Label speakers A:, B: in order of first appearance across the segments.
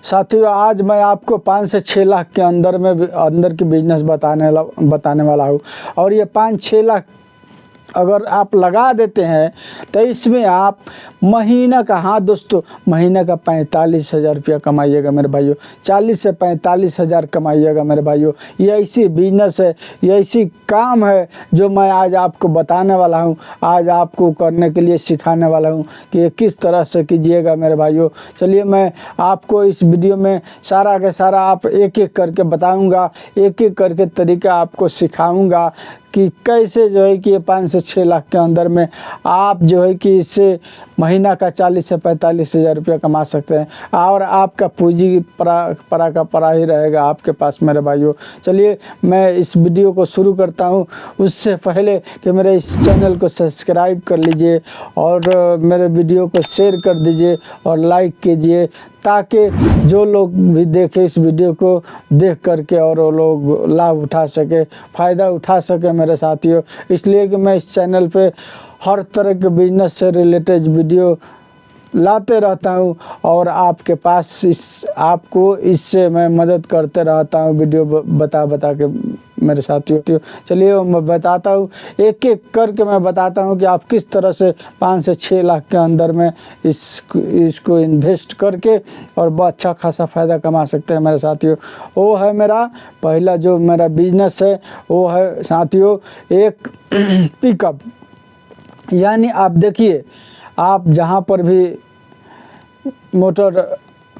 A: साथियों, आज मैं आपको 5 से 6 लाख के अंदर की बिजनेस बताने वाला हूँ। और ये 5-6 लाख अगर आप लगा देते हैं तो इसमें आप महीना का, हाँ दोस्तों, महीने का 45,000 रुपया कमाइएगा मेरे भाइयों। 40 से 45,000 कमाइएगा मेरे भाइयों। ये ऐसी बिजनेस है, ये ऐसी काम है जो मैं आज आपको बताने वाला हूँ, आज आपको करने के लिए सिखाने वाला हूँ कि ये किस तरह से कीजिएगा मेरे भाइयों। चलिए, मैं आपको इस वीडियो में सारा का सारा आप एक एक करके बताऊँगा, एक एक करके तरीका आपको सिखाऊँगा कि कैसे जो है कि ये 5 से 6 लाख के अंदर में आप जो है कि इससे महीना का 40 से 45,000 रुपया कमा सकते हैं और आपका पूंजी परा का परा ही रहेगा आपके पास मेरे भाइयों। चलिए, मैं इस वीडियो को शुरू करता हूँ। उससे पहले कि मेरे इस चैनल को सब्सक्राइब कर लीजिए और मेरे वीडियो को शेयर कर दीजिए और लाइक कीजिए, ताकि जो लोग भी देखें इस वीडियो को देख करके और वो लोग लाभ उठा सके, फ़ायदा उठा सके मेरे साथियों। इसलिए कि मैं इस चैनल पे हर तरह के बिजनेस से रिलेटेड वीडियो लाते रहता हूँ और आपके पास आपको इससे मैं मदद करते रहता हूँ, वीडियो बता के मेरे साथियों। चलिए, मैं बताता हूँ, एक एक करके मैं बताता हूँ कि आप किस तरह से 5 से 6 लाख के अंदर में इसको इन्वेस्ट करके और अच्छा खासा फ़ायदा कमा सकते हैं मेरे साथियों। वो है मेरा पहला जो मेरा बिजनेस है, वो है साथियों एक पिकअप। यानी आप देखिए, आप जहाँ पर भी मोटर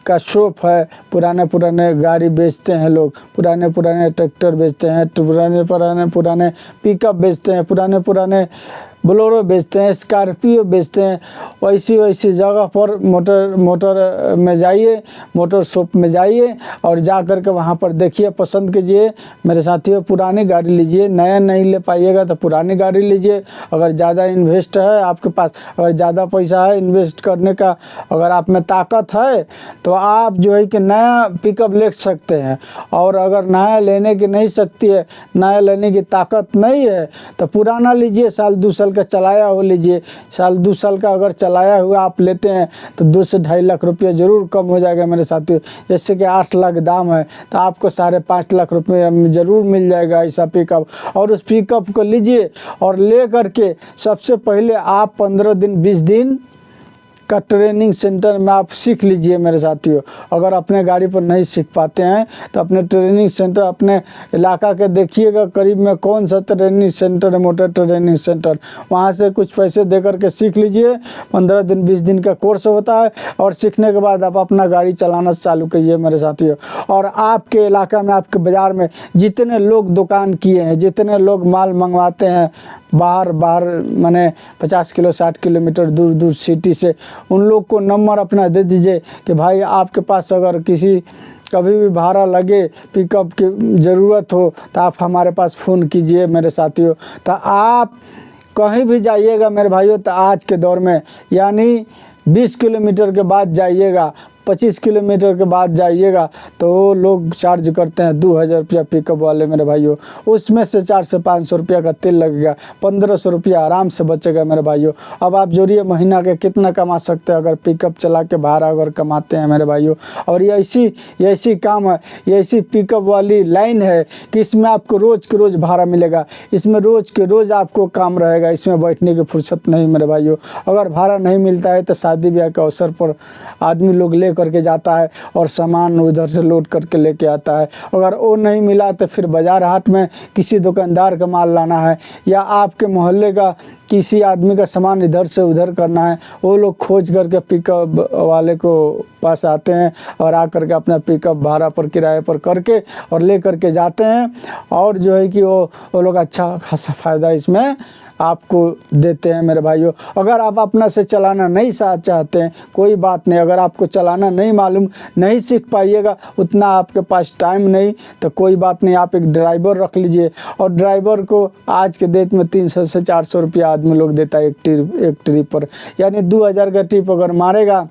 A: का शॉप है, पुराने गाड़ी बेचते हैं लोग, पुराने ट्रैक्टर बेचते हैं, पुराने पिकअप बेचते हैं, पुराने बोलेरो बेचते हैं, स्कॉर्पियो बेचते हैं। वैसी जगह पर मोटर में जाइए, मोटर शॉप में जाइए और जा कर के वहाँ पर देखिए, पसंद कीजिए मेरे साथियों। पुरानी गाड़ी लीजिए, नया नहीं ले पाइएगा तो पुरानी गाड़ी लीजिए। अगर ज़्यादा इन्वेस्ट है आपके पास, अगर ज़्यादा पैसा है इन्वेस्ट करने का, अगर आप में ताकत है तो आप जो है कि नया पिकअप ले सकते हैं। और अगर नया लेने की नहीं सकती है, नया लेने की ताकत नहीं है तो पुराना लीजिए, साल 2 साल का चलाया हो लीजिए। साल 2 साल का अगर चलाया हुआ आप लेते हैं तो 2 से 2.5 लाख रुपया ज़रूर कम हो जाएगा मेरे साथियों। जैसे कि 8 लाख दाम है तो आपको 5.5 लाख रुपये में ज़रूर मिल जाएगा ऐसा पिकअप। और उस पिकअप को लीजिए और ले करके सबसे पहले आप 15 दिन 20 दिन का ट्रेनिंग सेंटर में आप सीख लीजिए मेरे साथियों। अगर अपने गाड़ी पर नहीं सीख पाते हैं तो अपने ट्रेनिंग सेंटर, अपने इलाका के देखिएगा करीब में कौन सा ट्रेनिंग सेंटर है, मोटर ट्रेनिंग सेंटर, वहाँ से कुछ पैसे दे करके सीख लीजिए। 15 दिन 20 दिन का कोर्स होता है और सीखने के बाद आप अपना गाड़ी चलाना चालू कीजिए मेरे साथियों। और आपके इलाका में, आपके बाज़ार में जितने लोग दुकान किए हैं, जितने लोग माल मंगवाते हैं बाहर माने 50 किलो 60 किलोमीटर दूर सिटी से, उन लोग को नंबर अपना दे दीजिए कि भाई आपके पास अगर कभी भी भाड़ा लगे, पिकअप की ज़रूरत हो तो आप हमारे पास फ़ोन कीजिए मेरे साथियों। तो आप कहीं भी जाइएगा मेरे भाइयों, तो आज के दौर में यानी 20 किलोमीटर के बाद जाइएगा, 25 किलोमीटर के बाद जाइएगा तो लोग चार्ज करते हैं 2,000 रुपया पिकअप वाले मेरे भाइयों। उसमें से 400 से 500 रुपया का तेल लगेगा, 1500 रुपया आराम से बचेगा मेरे भाइयों। अब आप जोड़िए महीना के कितना कमा सकते हैं अगर पिकअप चला के भाड़ा अगर कमाते हैं मेरे भाइयों। और ये ऐसी काम है, ये ऐसी पिकअप वाली लाइन है कि इसमें आपको रोज़ के रोज़ भाड़ा मिलेगा, इसमें रोज़ के रोज़ आपको काम रहेगा, इसमें बैठने की फुर्सत नहीं मेरे भाइयों। अगर भाड़ा नहीं मिलता है तो शादी ब्याह के अवसर पर आदमी लोग ले करके जाता है और सामान उधर से लोड करके लेके आता है। अगर वो नहीं मिला तो फिर बाजार हाट में किसी दुकानदार का माल लाना है या आपके मोहल्ले का किसी आदमी का सामान इधर से उधर करना है। वो लोग खोज करके पिकअप वाले को पास आते हैं और आकर के अपना पिकअप भाड़ा पर किराए पर करके और ले करके जाते हैं। और जो है कि वो लोग अच्छा खासा फ़ायदा इसमें आपको देते हैं मेरे भाइयों। अगर आप अपना से चलाना नहीं चाहते हैं, कोई बात नहीं। अगर आपको चलाना नहीं मालूम, नहीं सीख पाइएगा, उतना आपके पास टाइम नहीं, तो कोई बात नहीं, आप एक ड्राइवर रख लीजिए। और ड्राइवर को आज के डेट में 300 से 400 रुपया आदमी लोग देता है एक ट्रिप पर। यानी 2000 का ट्रिप अगर मारेगा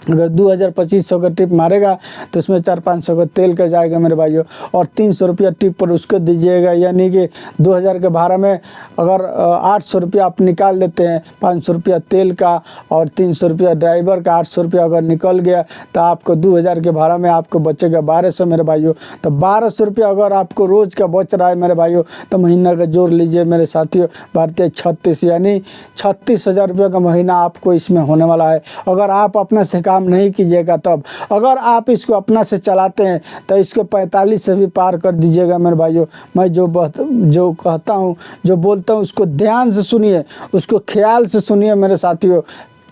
A: अगर 2,000-2,500 का ट्रिप मारेगा तो उसमें 400-500 का तेल का जाएगा मेरे भाइयों, और 300 रुपया ट्रिप पर उसको दीजिएगा। यानी कि 2,000 के भाड़ा में अगर 800 रुपया आप निकाल देते हैं, 500 रुपया तेल का और 300 रुपया ड्राइवर का, 800 रुपया अगर निकल गया तो आपको 2,000 के भाड़ा में आपको बचेगा 1200 मेरे भाइयों। तो 1200 रुपया अगर आपको रोज़ का बच रहा है मेरे भाइयों, तो महीना का जोड़ लीजिए मेरे साथियों, भारतीय 36, यानी 36,000 रुपये का महीना आपको इसमें होने वाला है। अगर आप अपना से काम नहीं कीजिएगा तब, अगर आप इसको अपना से चलाते हैं तो इसको 45 से भी पार कर दीजिएगा मेरे भाइयों। मैं जो कहता हूँ, जो बोलता हूँ, उसको ध्यान से सुनिए, उसको ख्याल से सुनिए मेरे साथियों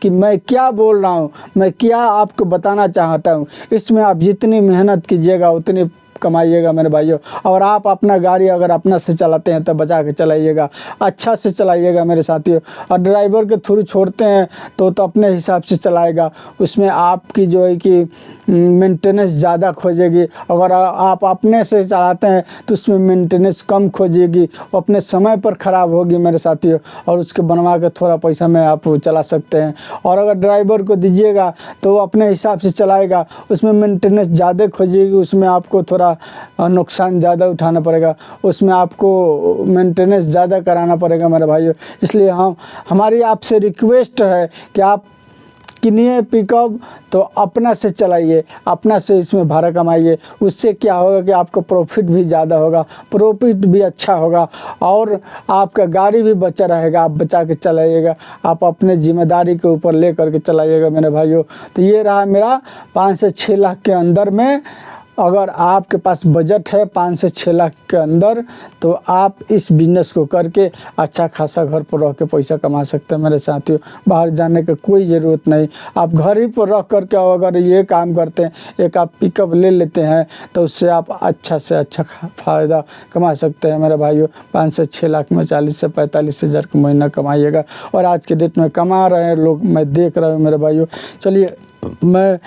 A: कि मैं क्या बोल रहा हूँ, मैं क्या आपको बताना चाहता हूँ। इसमें आप जितनी मेहनत कीजिएगा उतनी कमाइएगा मेरे भाइयों। और आप अपना गाड़ी अगर अपना से चलाते हैं तो बचा के चलाइएगा, अच्छा से चलाइएगा मेरे साथियों। और ड्राइवर के थ्रू छोड़ते हैं तो अपने हिसाब से चलाएगा, उसमें आपकी जो है कि मेंटेनेंस ज़्यादा खोजेगी। अगर आप अपने से चलाते हैं तो उसमें मेंटेनेंस कम खोजेगी, अपने समय पर ख़राब होगी मेरे साथियों, और उसके बनवा के थोड़ा पैसा में आप चला सकते हैं। और अगर ड्राइवर को दीजिएगा तो वो अपने हिसाब से चलाएगा, उसमें मेंटेनेंस ज़्यादा खोजेगी, उसमें आपको थोड़ा नुकसान ज़्यादा उठाना पड़ेगा, उसमें आपको मेंटेनेंस ज़्यादा कराना पड़ेगा मेरे भाइयों। इसलिए हमारी आपसे रिक्वेस्ट है कि आप किनिए पिकअप तो अपना से चलाइए, अपना से इसमें भाड़ा कमाइए। उससे क्या होगा कि आपको प्रॉफिट भी ज़्यादा होगा, प्रॉफिट भी अच्छा होगा, और आपका गाड़ी भी बचा रहेगा। आप बचा के चलाइएगा, आप अपने जिम्मेदारी के ऊपर ले करके चलाइएगा मेरे भाइयों। तो ये रहा मेरा 5 से 6 लाख के अंदर में। अगर आपके पास बजट है 5 से 6 लाख के अंदर, तो आप इस बिज़नेस को करके अच्छा खासा घर पर रह के पैसा कमा सकते हैं मेरे साथियों। बाहर जाने की कोई ज़रूरत नहीं, आप घर ही पर रह करके अगर ये काम करते हैं, एक आप पिकअप ले लेते हैं, तो उससे आप अच्छा से अच्छा फ़ायदा कमा सकते हैं मेरे भाइयों। 5 से 6 लाख में 40 से 45 हज़ार का महीना कमाइएगा, और आज के डेट में कमा रहे हैं लोग, मैं देख रहा हूँ मेरे भाइयों। चलिए, मैं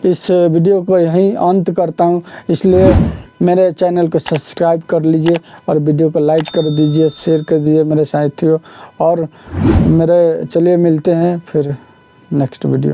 A: इस वीडियो को यहीं अंत करता हूं, इसलिए मेरे चैनल को सब्सक्राइब कर लीजिए और वीडियो को लाइक कर दीजिए, शेयर कर दीजिए मेरे साथियों। और चलिए मिलते हैं फिर नेक्स्ट वीडियो में।